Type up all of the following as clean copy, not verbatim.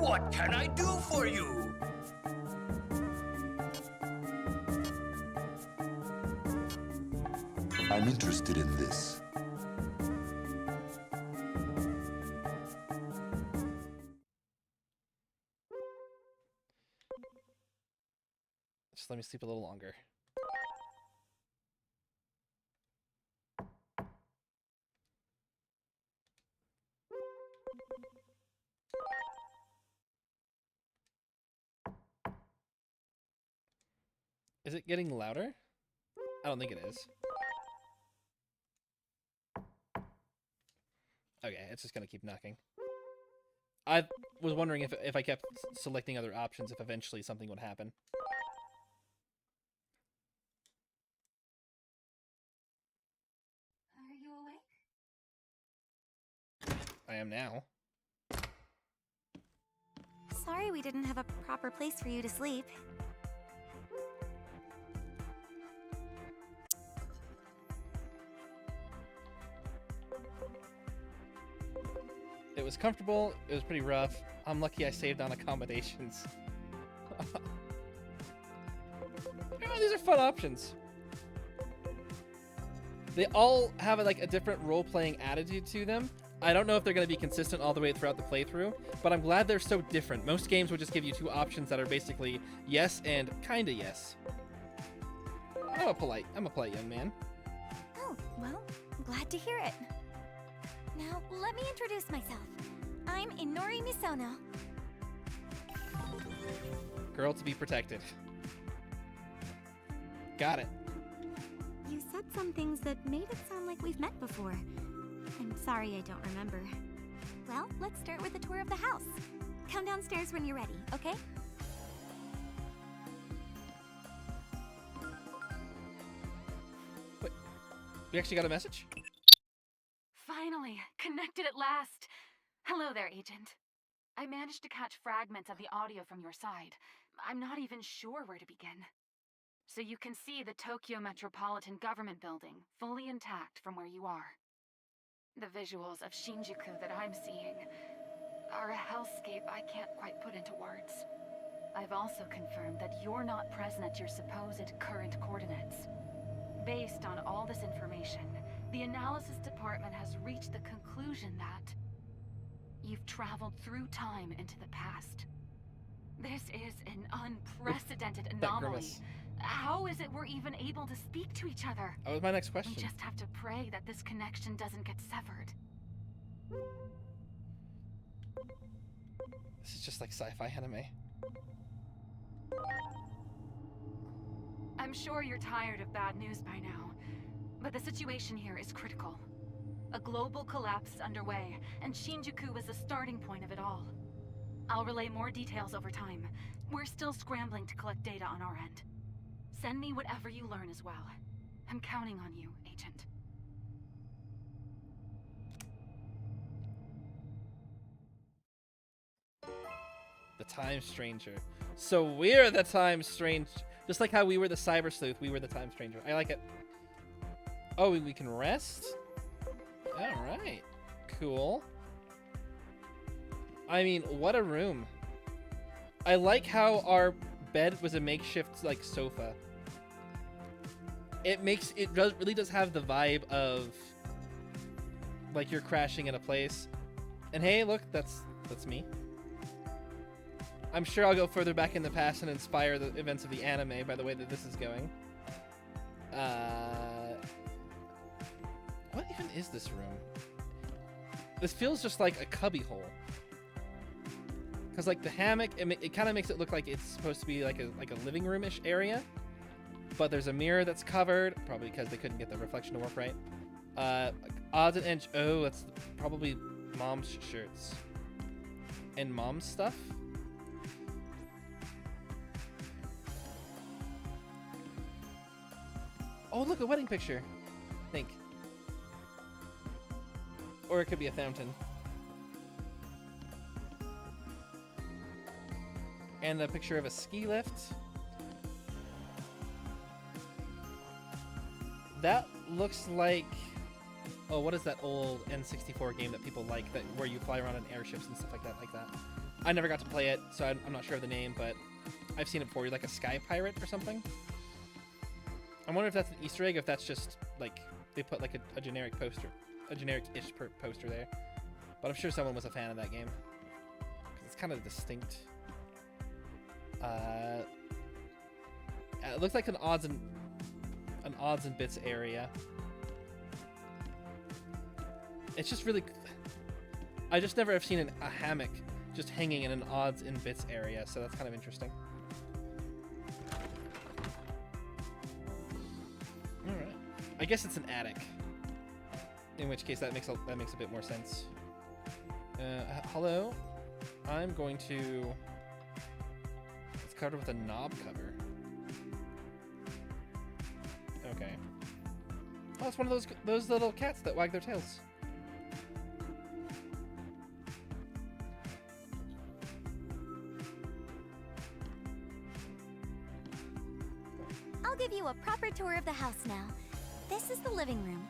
What can I do for you? I'm interested in this. Just let me sleep a little longer. Is it getting louder? I don't think it is. Okay, it's just gonna keep knocking. I was wondering if I kept selecting other options, if eventually something would happen. Are you awake? I am now. Sorry we didn't have a proper place for you to sleep. It was comfortable, it was pretty rough. I'm lucky I saved on accommodations. Oh, these are fun options. They all have like a different role-playing attitude to them. I don't know if they're going to be consistent all the way throughout the playthrough, but I'm glad they're so different. Most games would just give you two options that are basically yes and kinda yes. I'm a polite young man. Oh, well, I'm glad to hear it. Now, let me introduce myself. I'm Inori Misono. Girl to be protected. Got it. You said some things that made it sound like we've met before. I'm sorry I don't remember. Well, let's start with a tour of the house. Come downstairs when you're ready, okay? Wait, we actually got a message? Finally, connected at last. Hello there, Agent. I managed to catch fragments of the audio from your side. I'm not even sure where to begin. So you can see the Tokyo Metropolitan Government Building, fully intact from where you are. The visuals of Shinjuku that I'm seeing are a hellscape I can't quite put into words. I've also confirmed that you're not present at your supposed current coordinates. Based on all this information, the analysis department has reached the conclusion that you've traveled through time into the past. This is an unprecedented anomaly. How is it we're even able to speak to each other? That was my next question. We just have to pray that this connection doesn't get severed. This is just like sci-fi anime. I'm sure you're tired of bad news by now, but the situation here is critical. A global collapse is underway, and Shinjuku is the starting point of it all. I'll relay more details over time. We're still scrambling to collect data on our end. Send me whatever you learn as well. I'm counting on you, Agent. The Time Stranger. So we're the Time Stranger. Just like how we were the Cyber Sleuth, we were the Time Stranger. I like it. Oh, we can rest? Alright. Cool. I mean, what a room. I like how our bed was a makeshift, like, sofa. It really does have the vibe of, like, you're crashing in a place. And hey, look, that's me. I'm sure I'll go further back in the past and inspire the events of the anime by the way that this is going. What even is this room? This feels just like a cubby hole. Because like the hammock, it kind of makes it look like it's supposed to be like a living room-ish area. But there's a mirror that's covered, probably because they couldn't get the reflection to work right. Odds and ends. Oh, that's probably mom's shirts. And mom's stuff. Oh, look, a wedding picture. I think. Or it could be a fountain. And a picture of a ski lift. That looks like... Oh, what is that old N64 game that people like, that where you fly around in airships and stuff like that, I never got to play it, so I'm not sure of the name, but I've seen it before. You're like a sky pirate or something. I wonder if that's an Easter egg, if that's just like they put like a generic poster, a generic-ish poster there. But I'm sure someone was a fan of that game because it's kind of distinct. It looks like an odds and bits area. It's just really. I just never have seen a hammock just hanging in an odds and bits area, so that's kind of interesting. All right. I guess it's an attic. In which case that makes a bit more sense. Hello. I'm going to. It's covered with a knob cover. Okay. Oh, it's one of those little cats that wag their tails. I'll give you a proper tour of the house now. This is the living room.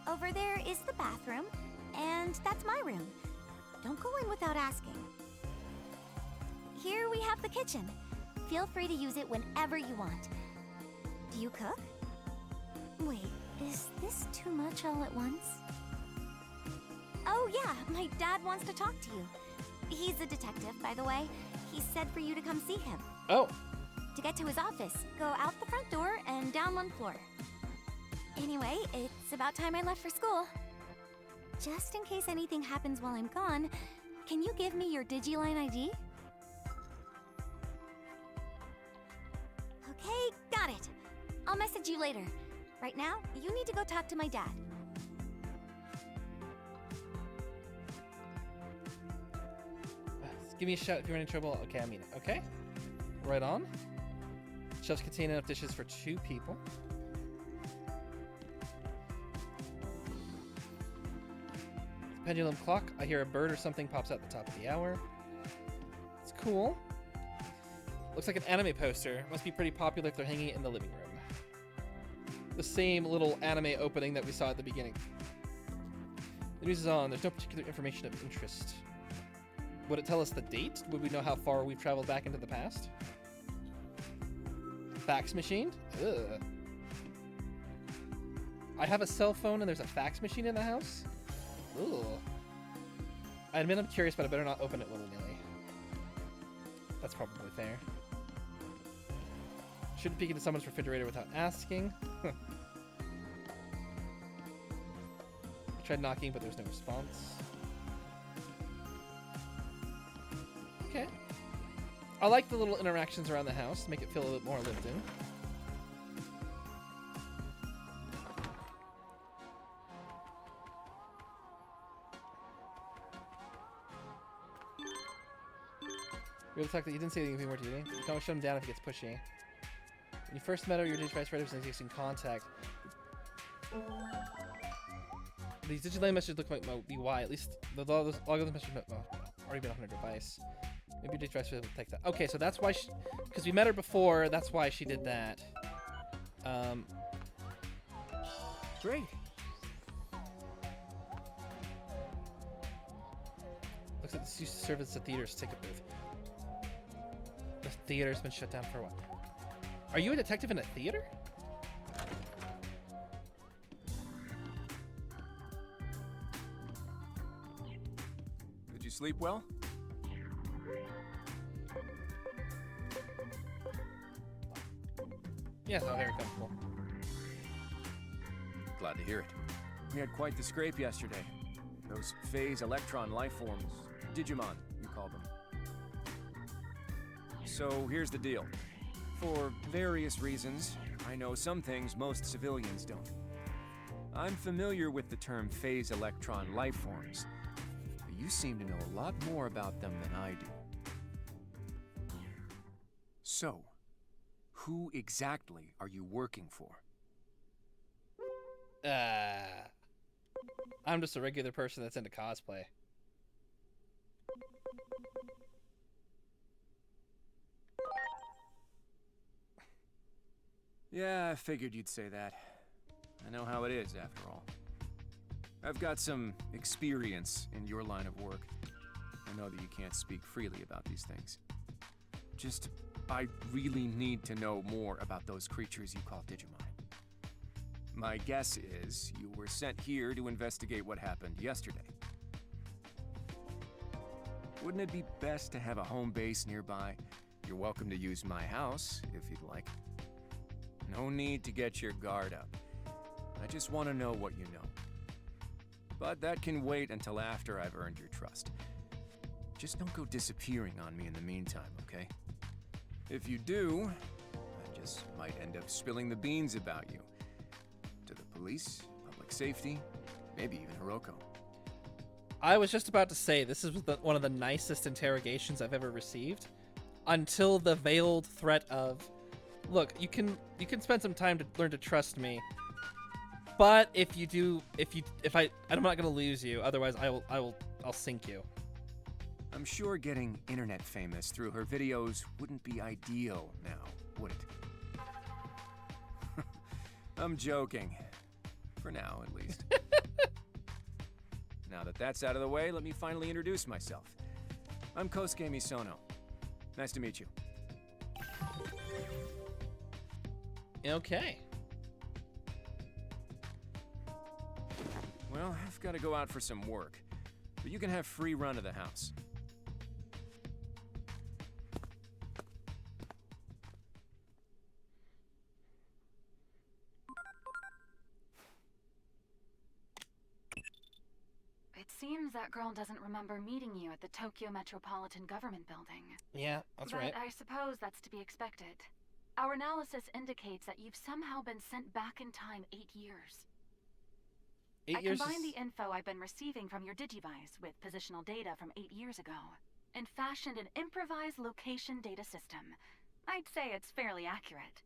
Over there is the bathroom, and that's my room. Don't go in without asking. Here we have the kitchen. Feel free to use it whenever you want. Do you cook? Wait, is this too much all at once? Oh yeah, my dad wants to talk to you. He's a detective, by the way. He said for you to come see him. Oh. To get to his office, go out the front door and down one floor. Anyway, it's about time I left for school. Just in case anything happens while I'm gone, can you give me your Digiline ID? Okay, got it. I'll message you later. Right now, you need to go talk to my dad. Give me a shout if you're in trouble. Okay, I mean it. Okay. Right on. Shelves contain enough dishes for 2 people. Pendulum clock. I hear a bird or something pops out the top of the hour. It's cool. Looks like an anime poster. Must be pretty popular if they're hanging it in the living room. The same little anime opening that we saw at the beginning. The news is on. There's no particular information of interest. Would it tell us the date? Would we know how far we've traveled back into the past? Fax machine? Ugh. I have a cell phone and there's a fax machine in the house? Ugh. I admit I'm curious, but I better not open it willy-nilly. That's probably fair. Shouldn't peek into someone's refrigerator without asking. I tried knocking, but there was no response. Okay. I like the little interactions around the house to make it feel a little more lived in. We have the fact that you didn't say anything more to you. You can always shut him down if he gets pushy. When you first met her, your Digivice Reddit was in existing contact. These Digiline messages look like UI. At least the log of the messages already been on her device. Maybe your Digivice will take that. Okay, so that's why because we met her before, that's why she did that. Great. Looks like this used to serve as the theater's ticket booth. The theater's been shut down for what? Are you a detective in a theater? Did you sleep well? Yes, I'm very comfortable. Glad to hear it. We had quite the scrape yesterday. Those phase electron life forms. Digimon, you call them. So here's the deal. For various reasons, I know some things most civilians don't. I'm familiar with the term phase electron life forms, but you seem to know a lot more about them than I do. So, who exactly are you working for? I'm just a regular person that's into cosplay. Yeah, I figured you'd say that. I know how it is, after all. I've got some experience in your line of work. I know that you can't speak freely about these things. I really need to know more about those creatures you call Digimon. My guess is you were sent here to investigate what happened yesterday. Wouldn't it be best to have a home base nearby? You're welcome to use my house, if you'd like. No need to get your guard up. I just want to know what you know. But that can wait until after I've earned your trust. Just don't go disappearing on me in the meantime, okay? If you do, I just might end up spilling the beans about you. To the police, public safety, maybe even Hiroko. I was just about to say, this is one of the nicest interrogations I've ever received, until the veiled threat of, look, you can spend some time to learn to trust me, but I'm not gonna lose you. Otherwise, I'll sink you. I'm sure getting internet famous through her videos wouldn't be ideal now, would it? I'm joking. For now, at least. Now that that's out of the way, let me finally introduce myself. I'm Kosuke Misono. Nice to meet you. Okay. Well, I've got to go out for some work, but you can have free run of the house. It seems that girl doesn't remember meeting you at the Tokyo Metropolitan Government Building. Yeah, that's right. But I suppose that's to be expected. Our analysis indicates that you've somehow been sent back in time 8 years. 8 years. I combined the info I've been receiving from your Digivice with positional data from 8 years ago and fashioned an improvised location data system. I'd say it's fairly accurate.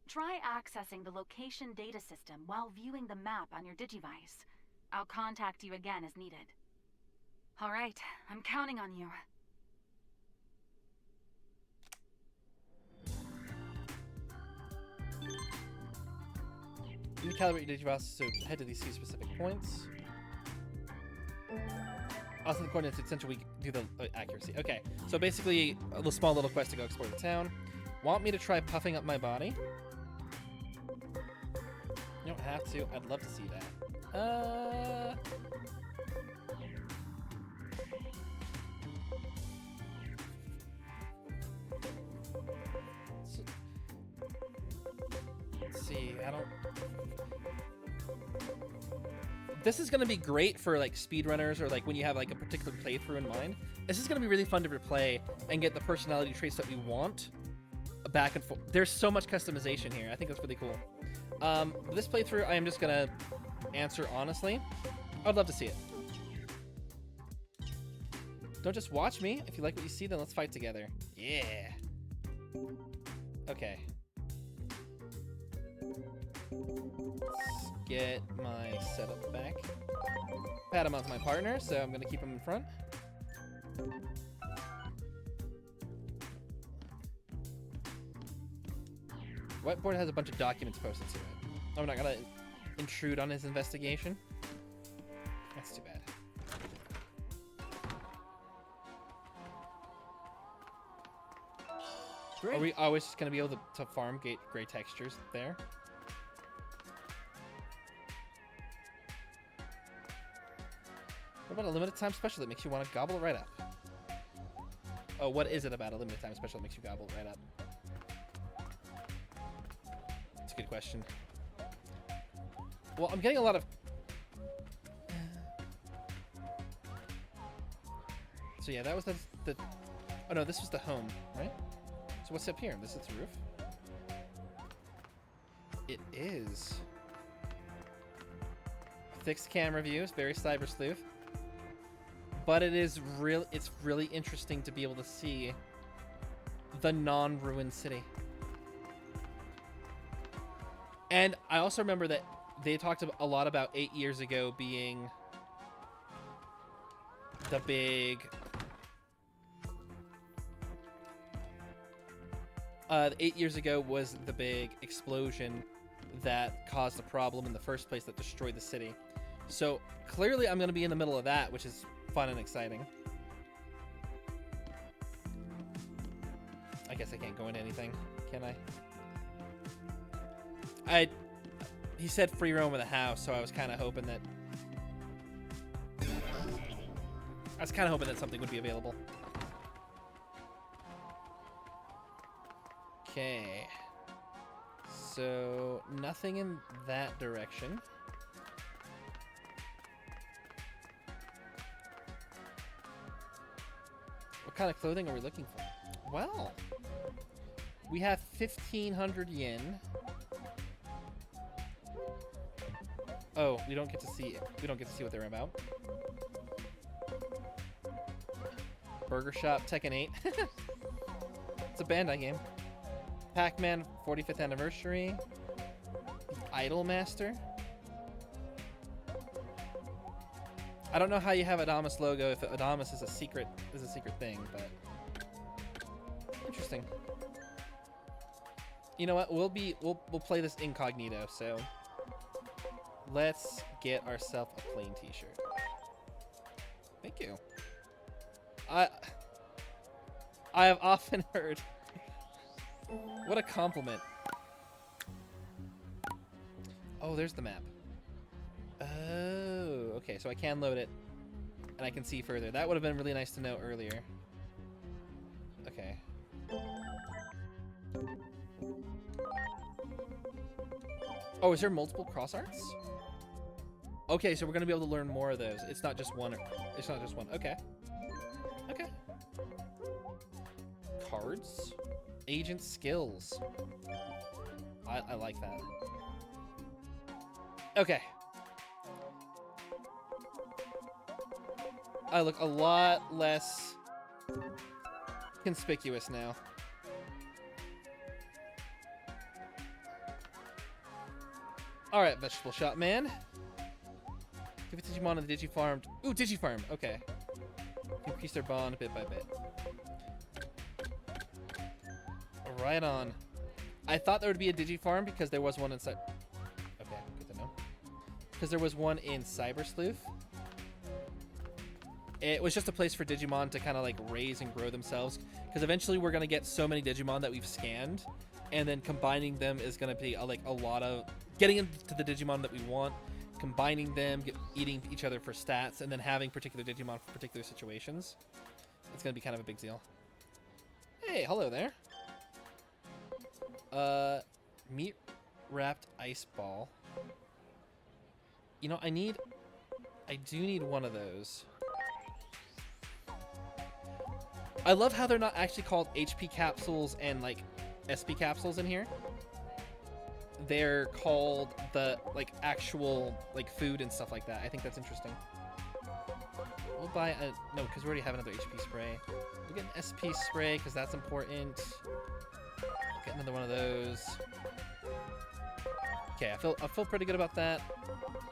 Try accessing the location data system while viewing the map on your Digivice. I'll contact you again as needed. All right, I'm counting on you. You calibrate your Digivice so head to these two specific points. Also, the coordinates essential we do the accuracy. Okay, so basically a small little quest to go explore the town. Want me to try puffing up my body? You don't have to. I'd love to see that. Let's see. I don't. This is gonna be great for like speedrunners or like when you have like a particular playthrough in mind. This is gonna be really fun to replay and get the personality traits that we want back and forth. There's so much customization here. I think that's really cool. This playthrough, I am just gonna answer honestly. I'd love to see it. Don't just watch me. If you like what you see, then let's fight together. Yeah. Okay. Let's get my setup back. Padamon's my partner, so I'm gonna keep him in front. Whiteboard has a bunch of documents posted to it. I'm not gonna intrude on his investigation. That's too bad. Great. Are we always just gonna be able to farm gray textures there? What about a limited time special that makes you want to gobble it right up? Oh, what is it about a limited time special that makes you gobble it right up? That's a good question. Well, I'm getting a lot of... So yeah, that was the... Oh no, this was the home, right? So what's up here? This is the roof? It is. Fixed camera views, very cyber sleuth. But it's really interesting to be able to see the non-ruined city. And I also remember that they talked a lot about 8 years ago being the big... 8 years ago was the big explosion that caused the problem in the first place that destroyed the city. So clearly I'm going to be in the middle of that, which is fun and exciting. I guess I can't go into anything, can he said free roam of the house, so I was kind of hoping that something would be available. Okay. So, nothing in that direction. What kind of clothing are we looking for? Well, we have 1,500 yen. Oh, we don't get to see it. We don't get to see what they're about. Burger Shop, Tekken 8. It's a Bandai game. Pac-Man 45th anniversary. Idol Master. I don't know how you have Adamas logo if Adamas is a secret thing, but interesting. You know what? We'll play this incognito, so let's get ourselves a plain t-shirt. Thank you. I have often heard what a compliment. Oh, there's the map. Oh, okay, so I can load it, and I can see further. That would have been really nice to know earlier. Okay. Oh, is there multiple cross arts? Okay, so we're gonna be able to learn more of those. It's not just one. It's not just one. Okay. Okay. Cards. Agent skills. I like that. Okay. I look a lot less conspicuous now. Alright, Vegetable Shop Man. Give it to Digimon on the Digifarm. Ooh, Digifarm. Okay. Increase their bond bit by bit. Right on. I thought there would be a Digifarm because there was one inside. Okay, good to know. Because there was one in Cyber Sleuth. It was just a place for Digimon to kind of like raise and grow themselves. Because eventually we're going to get so many Digimon that we've scanned. And then combining them is going to be like a lot of getting into the Digimon that we want. Combining them, eating each other for stats. And then having particular Digimon for particular situations. It's going to be kind of a big deal. Hey, hello there. Meat wrapped ice ball. You know, I do need one of those. I love how they're not actually called HP capsules and like SP capsules in here. They're called the like actual like food and stuff like that. I think that's interesting. We'll buy a no, because we already have another HP spray. We'll get an SP spray because that's important. Get another one of those. Okay, I feel pretty good about that.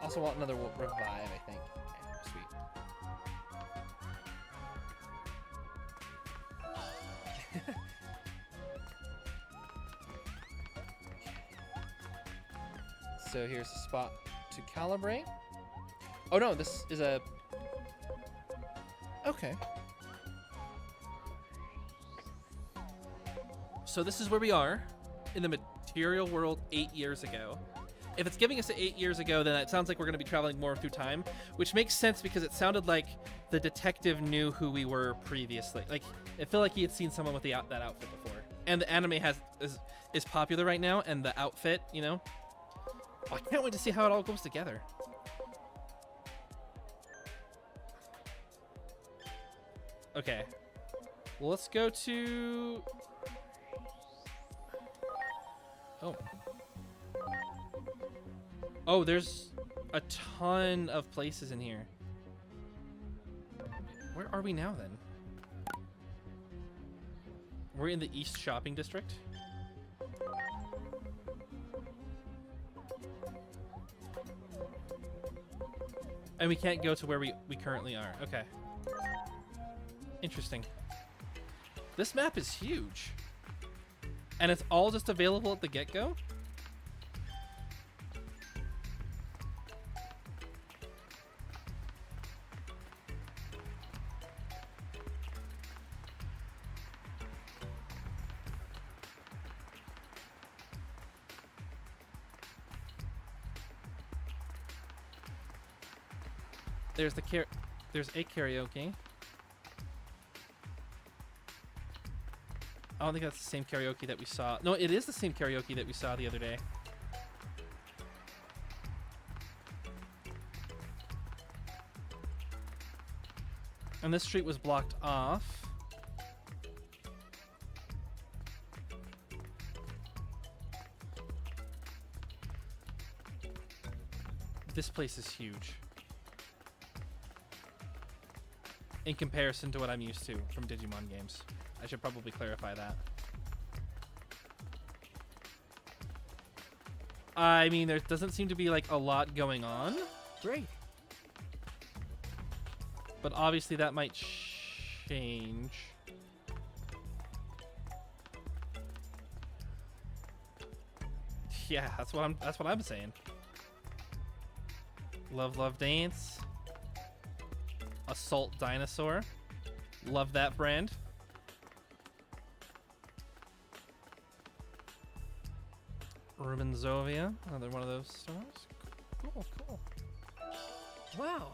Also want another revive, I think. Okay, sweet. So here's a spot to calibrate. Oh no, this is a... Okay. So this is where we are in the material world 8 years ago. If it's giving us 8 years ago, then it sounds like we're going to be traveling more through time, which makes sense because it sounded like the detective knew who we were previously. Like, it felt like he had seen someone with that outfit before. And the anime is popular right now, and the outfit, you know? Oh, I can't wait to see how it all goes together. Okay. Well, let's go to... Oh. Oh, there's a ton of places in here. Where are we now, then? We're in the East Shopping District. And we can't go to where we currently are. Okay. Interesting. This map is huge. And it's all just available at the get-go? there's there's a karaoke. I don't think that's the same karaoke that we saw. No, it is the same karaoke that we saw the other day. And this street was blocked off. This place is huge in comparison to what I'm used to from Digimon games. I should probably clarify that. I mean, there doesn't seem to be like a lot going on. Great. But obviously that might change. Yeah, that's what I'm saying. Love, love, dance. Assault Dinosaur. Love that brand. Rubenzovia. Another one of those stores. Cool, cool. Wow.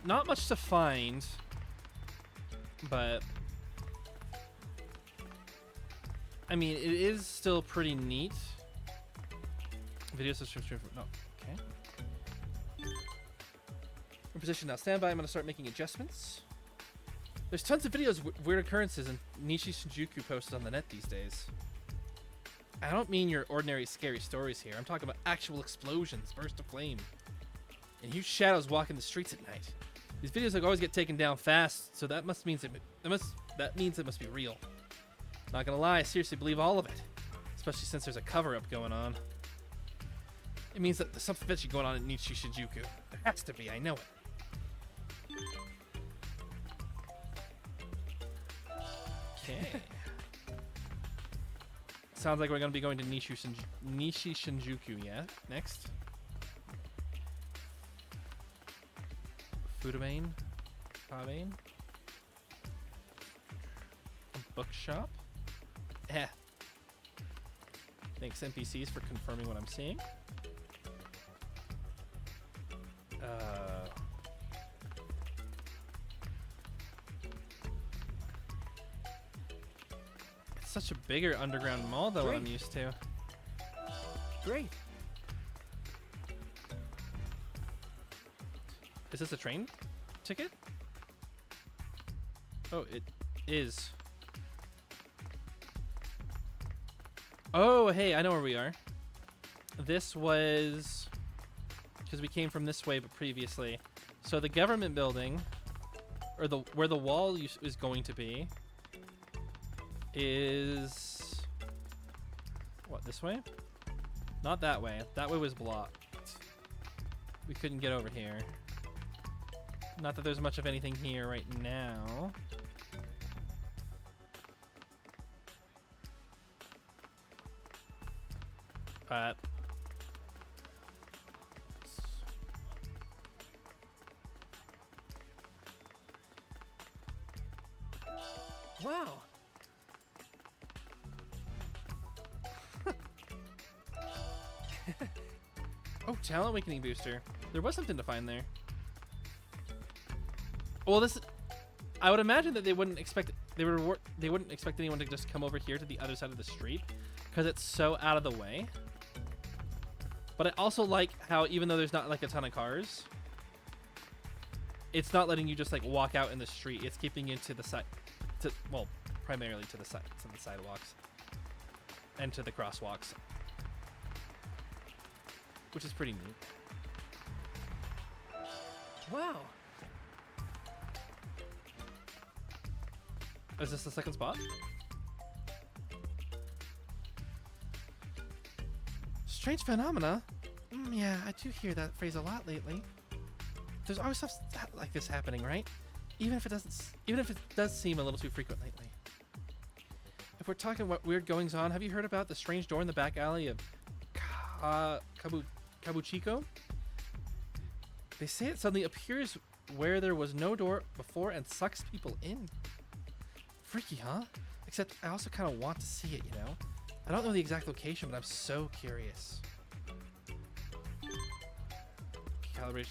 Not much to find, but I mean, it is still pretty neat. Video subscription. No, okay. In position now. Stand by. I'm gonna start making adjustments. There's tons of videos, weird occurrences, and Nishi Shinjuku posted on the net these days. I don't mean your ordinary scary stories here. I'm talking about actual explosions, burst of flame, and huge shadows walking the streets at night. These videos like always get taken down fast, so that means it must be real. Not gonna lie, I seriously believe all of it, especially since there's a cover-up going on. It means that there's something fishy going on in Nishi Shinjuku. There has to be, I know it. Okay. Sounds like we're gonna be going to Nishi Shinjuku, yeah? Next. Fudabane, Pavane, a bookshop. Eh. Thanks NPCs for confirming what I'm seeing. It's such a bigger underground mall than what I'm used to. Great. Is this a train ticket? Oh, it is. Oh, hey, I know where we are. This was because we came from this way, but previously. So the government building, or where the wall is going to be, is what, this way? Not that way. That way was blocked. We couldn't get over here. Not that there's much of anything here right now. But wow. Oh, talent awakening booster. There was something to find there. Well, I would imagine that they wouldn't expect anyone to just come over here to the other side of the street because it's so out of the way. But I also like how even though there's not like a ton of cars, it's not letting you just like walk out in the street. It's keeping you to the side, well, primarily to the side, to the sidewalks and to the crosswalks, which is pretty neat. Wow. Is this the second spot? Strange phenomena? Yeah, I do hear that phrase a lot lately. There's always stuff like this happening, right? Even if it does seem a little too frequent lately. If we're talking about weird goings on, have you heard about the strange door in the back alley of Kabuchiko? They say it suddenly appears where there was no door before and sucks people in. Freaky, huh? Except I also kind of want to see it, you know? I don't know the exact location, but I'm so curious. Calibration.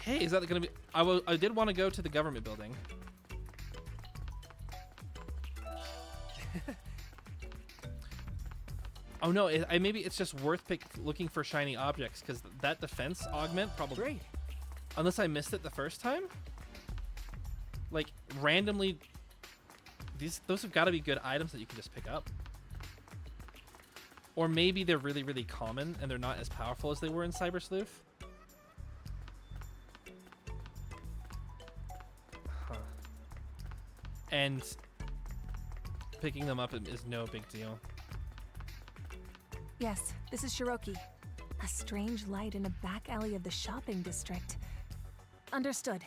Hey, is that gonna be... I did want to go to the government building. Oh no, maybe it's just worth looking for shiny objects, because that defense augment probably... Great. Unless I missed it the first time? Like, randomly... Those have got to be good items that you can just pick up. Or maybe they're really, really common, and they're not as powerful as they were in Cyber Sleuth. Huh. And picking them up is no big deal. Yes, this is Shiroki. A strange light in a back alley of the shopping district. Understood.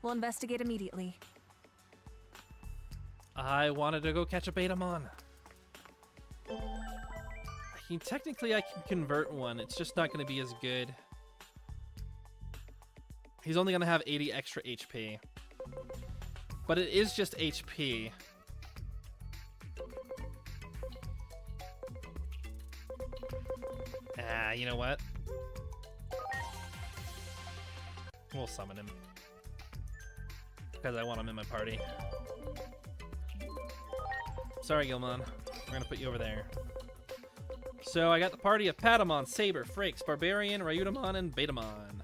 We'll investigate immediately. I wanted to go catch a Betamon. Technically, I can convert one. It's just not going to be as good. He's only going to have 80 extra HP. But it is just HP. Ah, you know what? We'll summon him. Because I want him in my party. Sorry, Gilmon. We're going to put you over there. So I got the party of Patamon, Saber, Frakes, Barbarian, Ryutamon, and Betamon.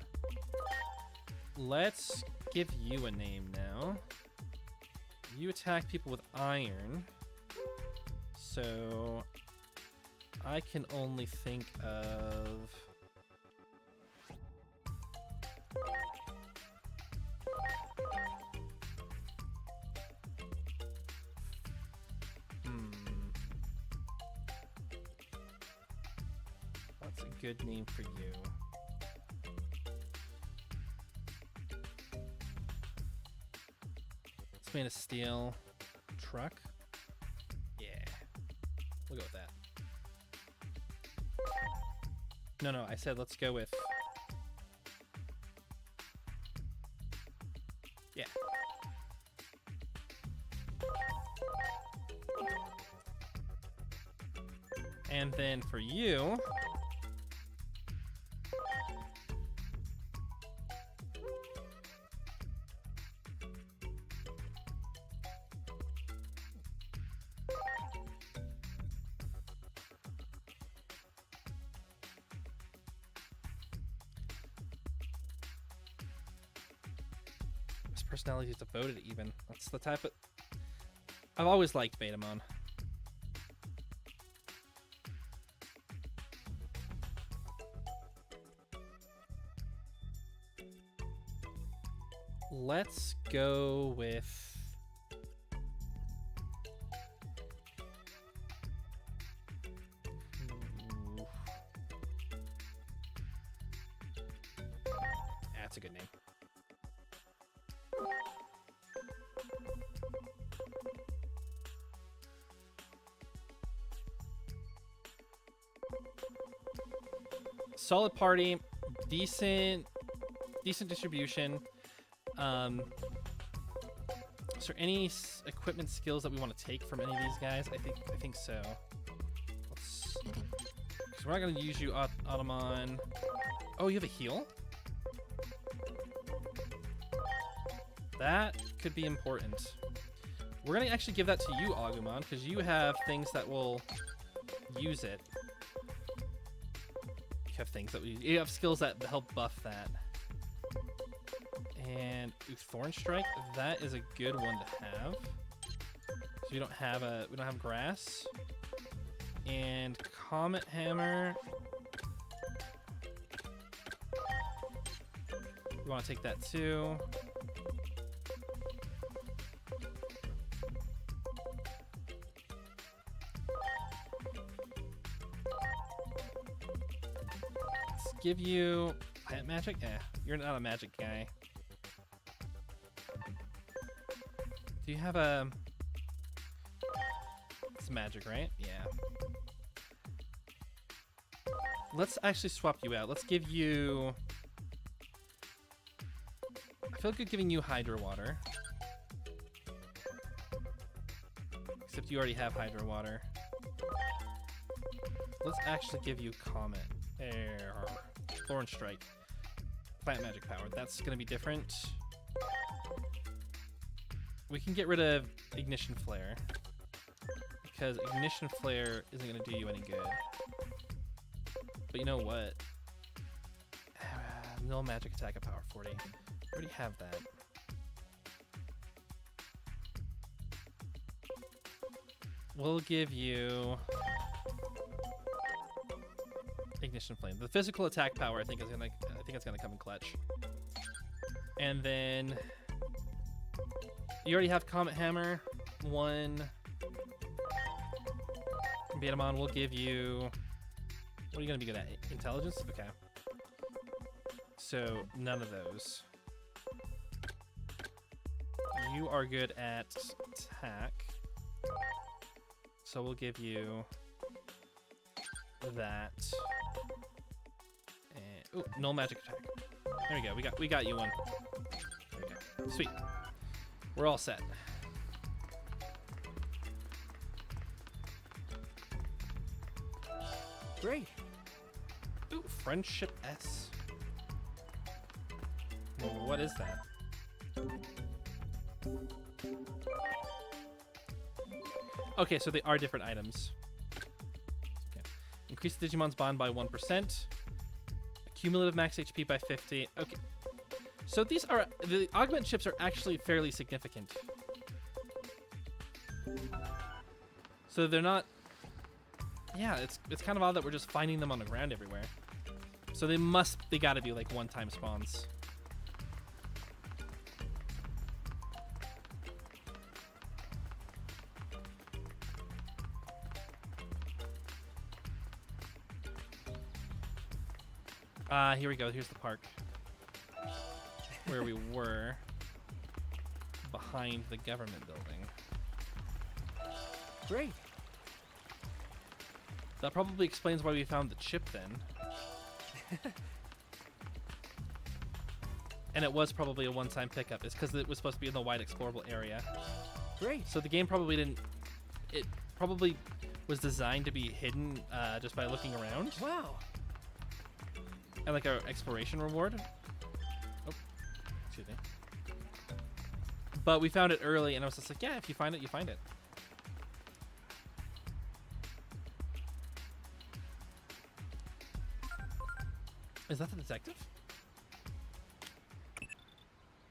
Let's give you a name now. You attack people with iron. So I can only think of... What's a good name for you? It's made of steel. Truck? Yeah. We'll go with that. No, I said let's go with... Yeah. And then for you... Personality is devoted even. That's the type of... I've always liked Betamon. Let's go with... Ooh. That's a good name. Solid party, decent distribution. Is there any equipment skills that we want to take from any of these guys? I think so. So we're not going to use you, Automon. Oh, you have a heal? That could be important. We're going to actually give that to you, Agumon, because you have things that will use it. You have skills that help buff that. And Thorn Strike, that is a good one to have. So we don't have grass. And Comet Hammer. We want to take that too. Give you plant magic? You're not a magic guy. Do you have a... It's magic, right? Yeah. Let's actually swap you out. Let's give you I feel good giving you Hydro Water. Except you already have Hydro Water. Let's actually give you Comet. There. Thorn Strike. Plant Magic Power. That's going to be different. We can get rid of Ignition Flare. Because Ignition Flare isn't going to do you any good. But you know what? No magic attack at power 40. I already have that. We'll give you Ignition Flame. The physical attack power I think it's gonna come in clutch. And then you already have Comet Hammer. One Betamon will give you. What are you gonna be good at? Intelligence? Okay. So none of those. You are good at attack. So we'll give you that. And ooh, null magic attack. There we go. We got you one. There we go. Sweet. We're all set. Great. Ooh, Friendship S. Well, what is that? Okay, so they are different items. Okay. Increase the Digimon's bond by 1%. Cumulative max HP by 50. Okay. So these are... The augment chips are actually fairly significant. So they're not... Yeah, it's kind of odd that we're just finding them on the ground everywhere. So they gotta be like one-time spawns. Here we go. Here's the park. Where we were. Behind the government building. Great. That probably explains why we found the chip then. And it was probably a one-time pickup. It's because it was supposed to be in the wide explorable area. Great. So the game probably didn't... It probably was designed to be hidden just by looking around. Wow. And like our exploration reward. Oh, excuse me. But we found it early, and I was just like, yeah, if you find it, you find it. Is that the detective?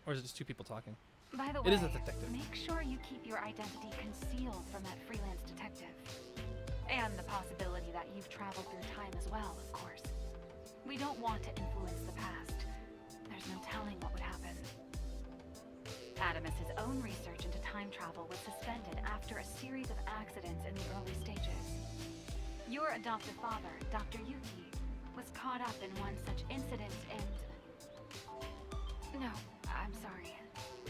Or is it just two people talking? By the It way, is a detective. make sure you keep your identity concealed from that freelance detective. And the possibility that you've traveled through time as well, of course. We don't want to influence the past. There's no telling what would happen. Adamus's own research into time travel was suspended after a series of accidents in the early stages. Your adoptive father, Dr. Yuki, was caught up in one such incident and... No, I'm sorry.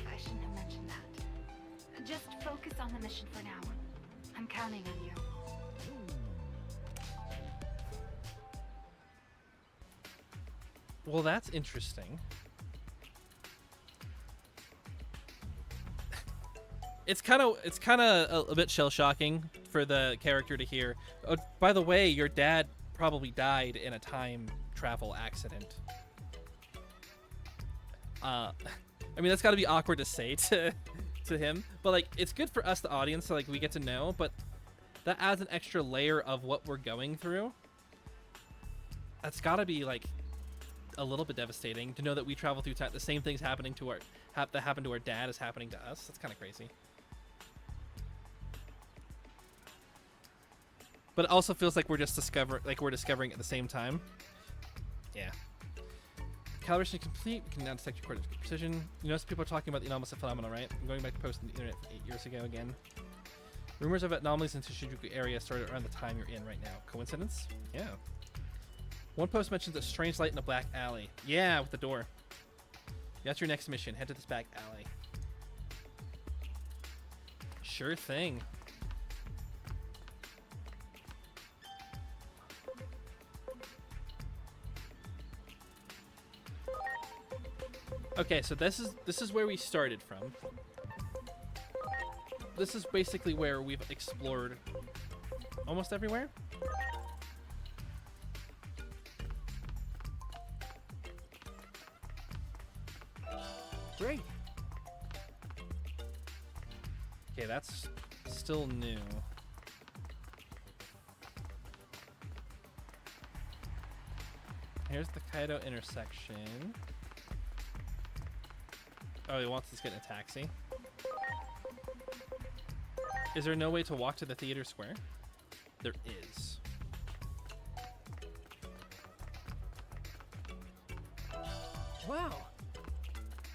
I shouldn't have mentioned that. Just focus on the mission for now. I'm counting on you. Well, that's interesting. It's kind of a bit shell-shocking for the character to hear. Oh, by the way, your dad probably died in a time travel accident. I mean, that's got to be awkward to say to him, but like, it's good for us, the audience, so like we get to know. But that adds an extra layer of what we're going through. That's got to be like a little bit devastating to know that we travel through time. The same things happening to that happened to our dad is happening to us. That's kind of crazy. But it also feels like we're discovering at the same time. Yeah. Calibration complete. We can now detect your coordinates with precision. You notice people are talking about the anomalous phenomena, right? I'm going back to post on the internet 8 years ago again. Rumors of anomalies in the Shinjuku area started around the time you're in right now. Coincidence? Yeah. One post mentions a strange light in a black alley. Yeah, with the door. That's your next mission. Head to this back alley. Sure thing. Okay, so this is where we started from. This is basically where we've explored almost everywhere. Great. Okay, that's still new. Here's the Kaido intersection. Oh, he wants us to get in a taxi. Is there no way to walk to the theater square? There is. Wow.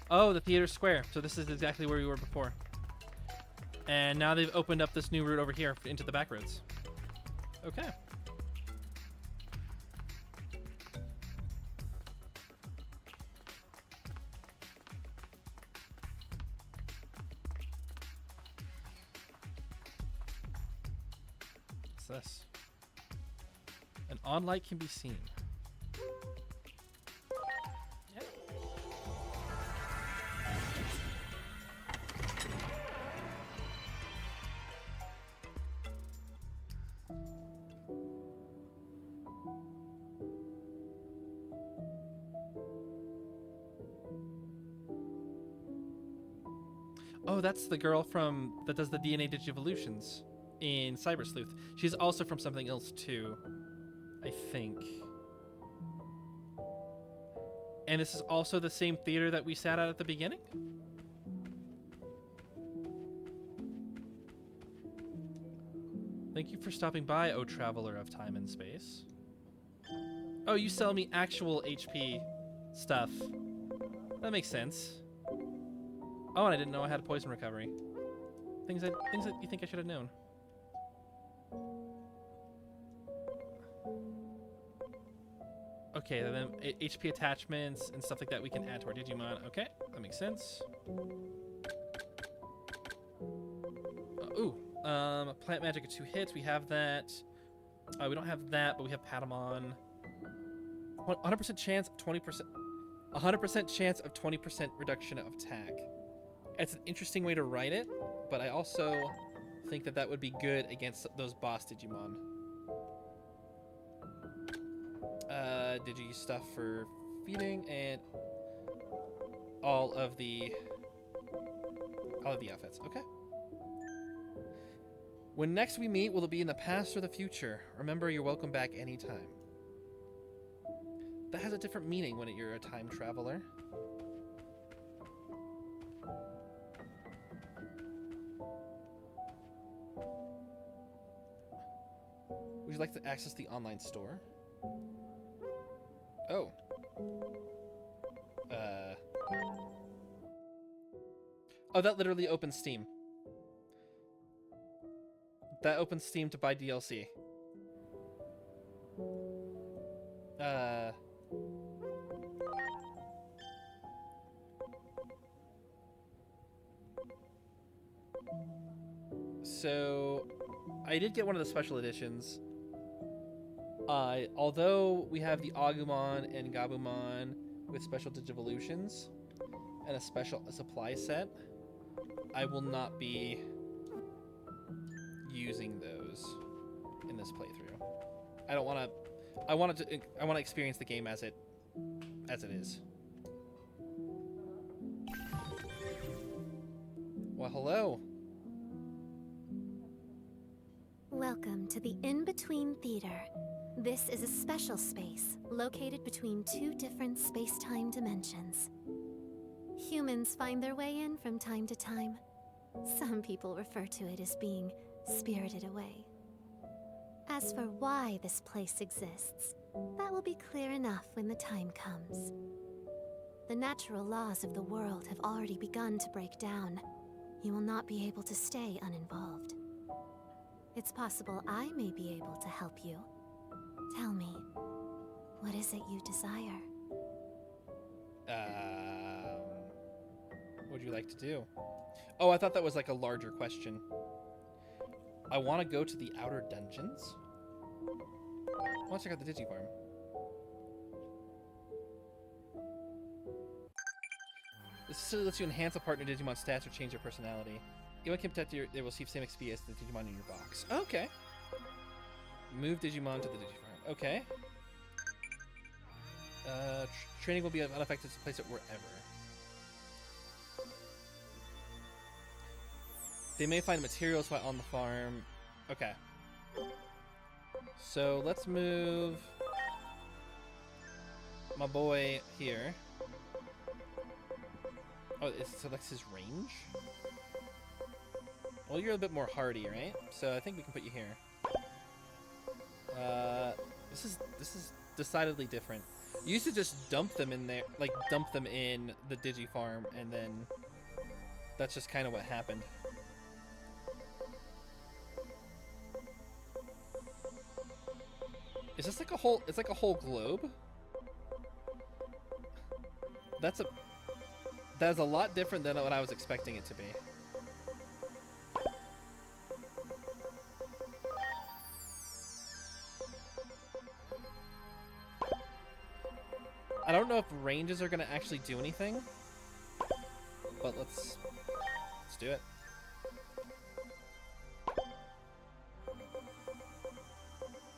Oh, the theater square. So this is exactly where we were before. And now they've opened up this new route over here into the back roads. Okay. What's this? An on light can be seen. Yeah. Oh, that's the girl that does the DNA digivolutions in Cyber Sleuth. She's also from something else too, I think. And this is also the same theater that we sat at the beginning? Thank you for stopping by, O Traveler of Time and Space. Oh, you sell me actual HP stuff. That makes sense. Oh, and I didn't know I had poison recovery. Things that you think I should have known. Okay, then HP attachments and stuff like that we can add to our Digimon. Okay, that makes sense. Plant magic at 2 hits. We have that. We don't have that, but we have Patamon. 100% chance, 20%. 100% chance of 20% reduction of attack. It's an interesting way to write it, but I also think that would be good against those boss Digimon. Digi stuff for feeding and all of the outfits. Okay. When next we meet, will it be in the past or the future? Remember, you're welcome back anytime. That has a different meaning when you're a time traveler. Would you like to access the online store? Oh. Oh, that literally opens Steam. That opens Steam to buy DLC. So, I did get one of the special editions. Although we have the Agumon and Gabumon with special Digivolutions and a supply set, I will not be using those in this playthrough. I don't want to. I want to experience the game as it is. Well, hello. Welcome to the In-Between Theater. This is a special space located between 2 different space-time dimensions. Humans find their way in from time to time. Some people refer to it as being spirited away. As for why this place exists, that will be clear enough when the time comes. The natural laws of the world have already begun to break down. You will not be able to stay uninvolved. It's possible I may be able to help you. Tell me, what is it you desire? What would you like to do? Oh, I thought that was like a larger question. I want to go to the outer dungeons. I want to check out the Digifarm. This facility lets you enhance a partner Digimon stats or change their personality. Anyone can protect they will receive same XP as the Digimon in your box. Okay. Move Digimon to the Digifarm. Okay. Training will be unaffected to place it wherever. They may find materials while on the farm. Okay. So let's move my boy here. Oh, it selects his range? Well, you're a bit more hardy, right? So I think we can put you here. This is decidedly different. You used to just dump them in there, like dump them in the Digifarm, and then that's just kind of what happened. Is this like a whole? It's like a whole globe. That is a lot different than what I was expecting it to be. I don't know if ranges are gonna actually do anything, but let's do it.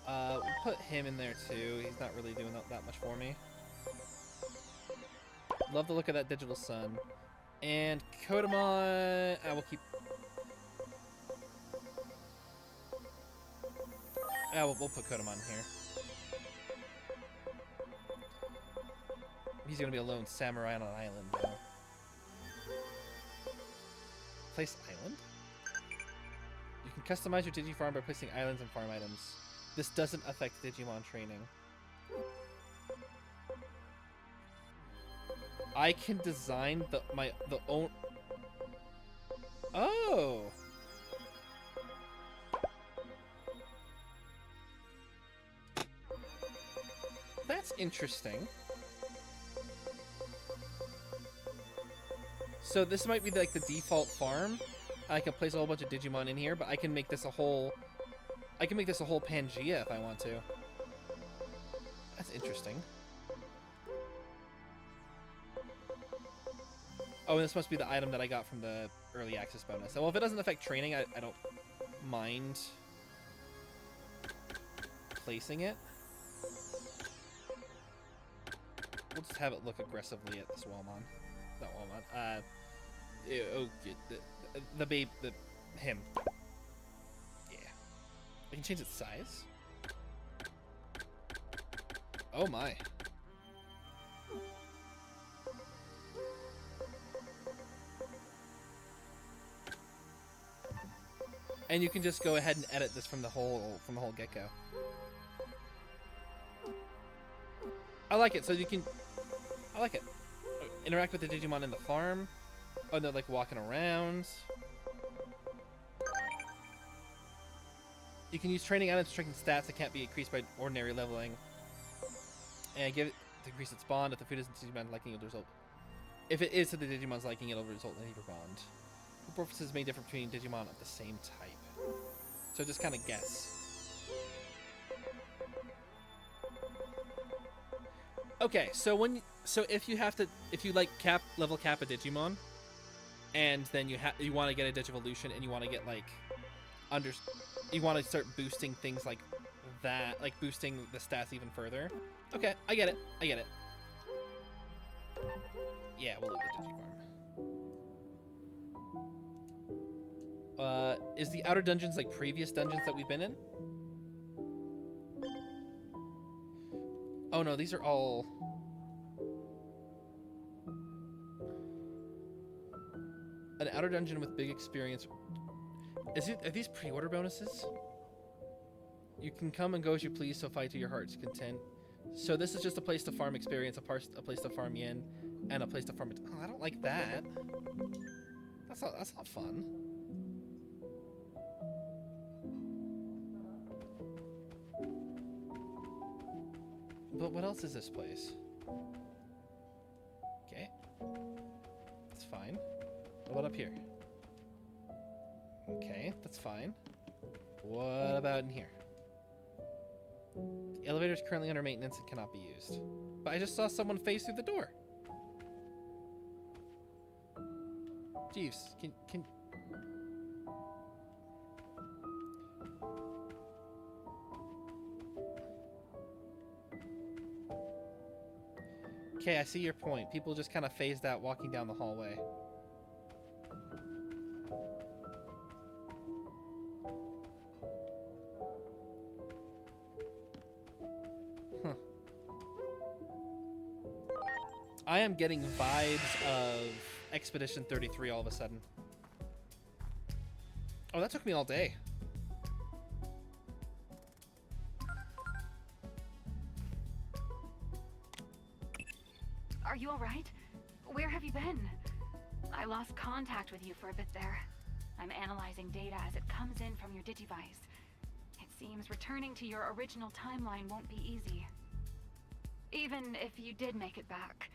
We'll put him in there too. He's not really doing that much for me. Love the look of that digital sun. And Kodamon, I will keep. We'll put Kodamon here. He's gonna be a lone samurai on an island, though. Place island? You can customize your Digifarm by placing islands and farm items. This doesn't affect Digimon training. I can design the own. Oh. That's interesting. So this might be like the default farm. I can place a whole bunch of Digimon in here, but I can make this a whole. I can make this a whole Pangea if I want to. That's interesting. Oh, and this must be the item that I got from the early access bonus. Well, if it doesn't affect training, I don't mind placing it. We'll just have it look aggressively at this Wallmon. Not Wallmon. Him. Yeah. I can change its size. Oh my. And you can just go ahead and edit this from the whole get-go. I like it. So you can. I like it. Interact with the Digimon in the farm. Oh, they're like walking around. You can use training items to strengthen stats that can't be increased by ordinary leveling. And give it to increase its bond. If the food isn't Digimon's liking, it'll result. If it is to the Digimon's liking, it'll result in a deeper bond. The purposes may differ between Digimon of the same type. So just kind of guess. Okay, so if you like level cap a Digimon, and then you want to get a Digivolution, and you want to get like you want to start boosting things like that, like boosting the stats even further. Okay, I get it. Yeah, we'll leave the Digifarm. Is the outer dungeons like previous dungeons that we've been in? Oh no, these are all. An outer dungeon with big experience. Are these pre-order bonuses? You can come and go as you please, so fight to your heart's content. So this is just a place to farm experience, a place to farm yen, and a place to farm. Oh, I don't like that. That's not fun. But what else is this place? Okay. That's fine. What about up here? Okay, that's fine. What about in here? The elevator is currently under maintenance and cannot be used. But I just saw someone phase through the door. Jeeves, can... Okay, I see your point. People just kind of phased out walking down the hallway. Huh. I am getting vibes of Expedition 33 all of a sudden. Oh, that took me all day. Are you alright? Where have you been? I lost contact with you for a bit there. I'm analyzing data as it comes in from your Digivice. It seems returning to your original timeline won't be easy. Even if you did make it back,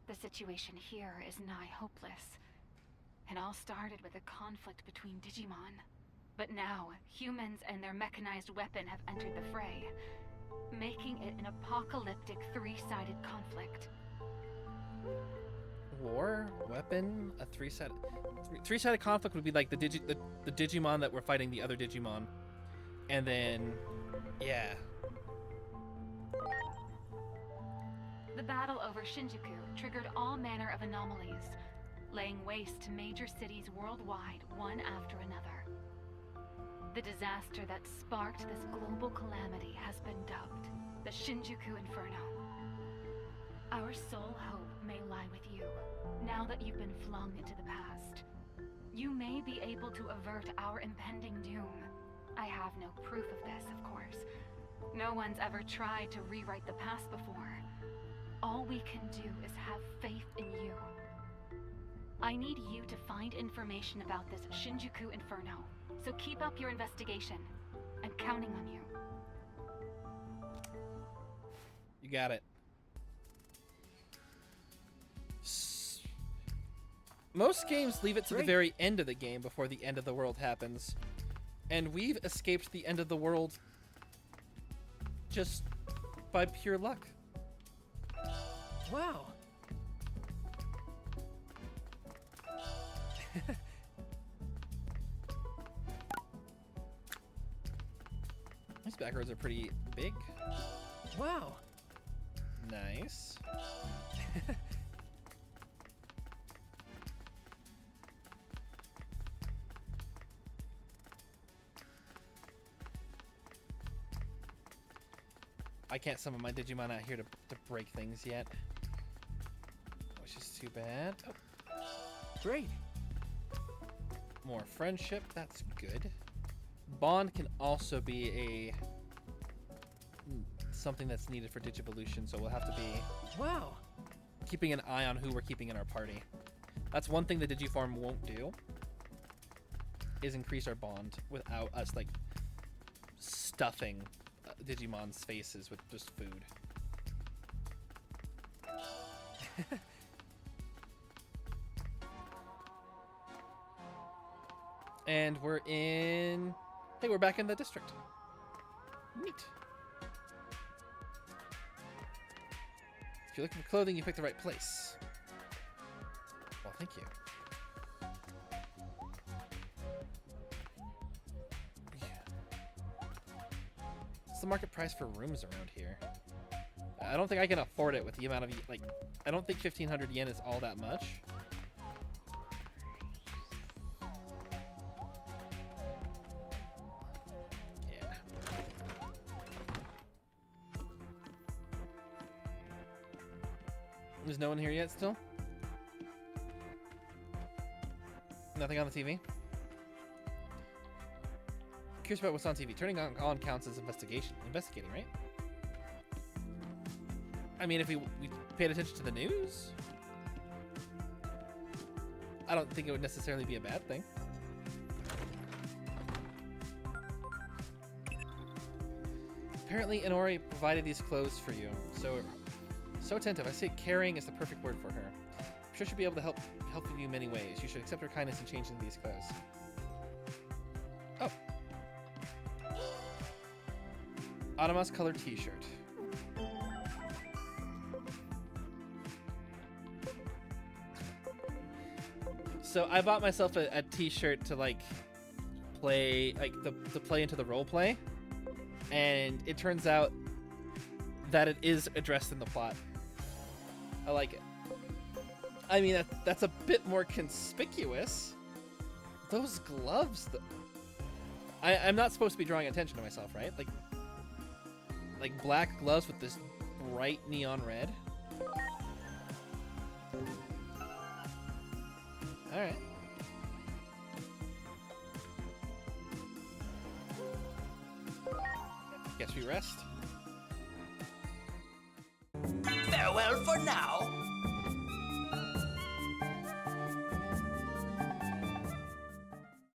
the situation here is nigh hopeless. It all started with a conflict between Digimon. But now, humans and their mechanized weapon have entered the fray, making it an apocalyptic three-sided conflict. War, weapon, a three-sided conflict would be like the Digimon that were fighting the other Digimon, and then, yeah. The battle over Shinjuku triggered all manner of anomalies, laying waste to major cities worldwide, one after another. The disaster that sparked this global calamity has been dubbed the Shinjuku Inferno. Our sole hope may lie with you, now that you've been flung into the past. You may be able to avert our impending doom. I have no proof of this, of course. No one's ever tried to rewrite the past before. All we can do is have faith in you. I need you to find information about this Shinjuku Inferno, so keep up your investigation. I'm counting on you. You got it. Most games leave it to the very end of the game before the end of the world happens. And we've escaped the end of the world just by pure luck. Wow. These back roads are pretty big. Wow. Nice. I can't summon my Digimon out here to break things yet. Which is too bad. Oh. Great. More friendship, that's good. Bond can also be a something that's needed for Digivolution, so we'll have to be Wow. keeping an eye on who we're keeping in our party. That's one thing the Digifarm won't do, is increase our bond without us like stuffing Digimon's faces with just food. And we're in... Hey, we're back in the district. Neat. If you're looking for clothing, you picked the right place. Well, thank you. What's the market price for rooms around here? I don't think I can afford it with the amount of, like, I don't think 1,500 yen is all that much. There's no one here yet still? Nothing on the TV? Curious about what's on TV. Turning on counts as investigating, right? I mean, if we paid attention to the news, I don't think it would necessarily be a bad thing. Apparently, Inori provided these clothes for you, so attentive. I say caring is the perfect word for her. I'm sure she'll be able to help you in many ways. You should accept her kindness and change into these clothes. Oh. Automa's colored t-shirt. So I bought myself a T-shirt to like play to play into the role play, and it turns out that it is addressed in the plot. I like it. I mean, that's a bit more conspicuous. Those gloves, I'm not supposed to be drawing attention to myself, right? Like black gloves with this bright neon red. All right. Guess we rest. Farewell for now.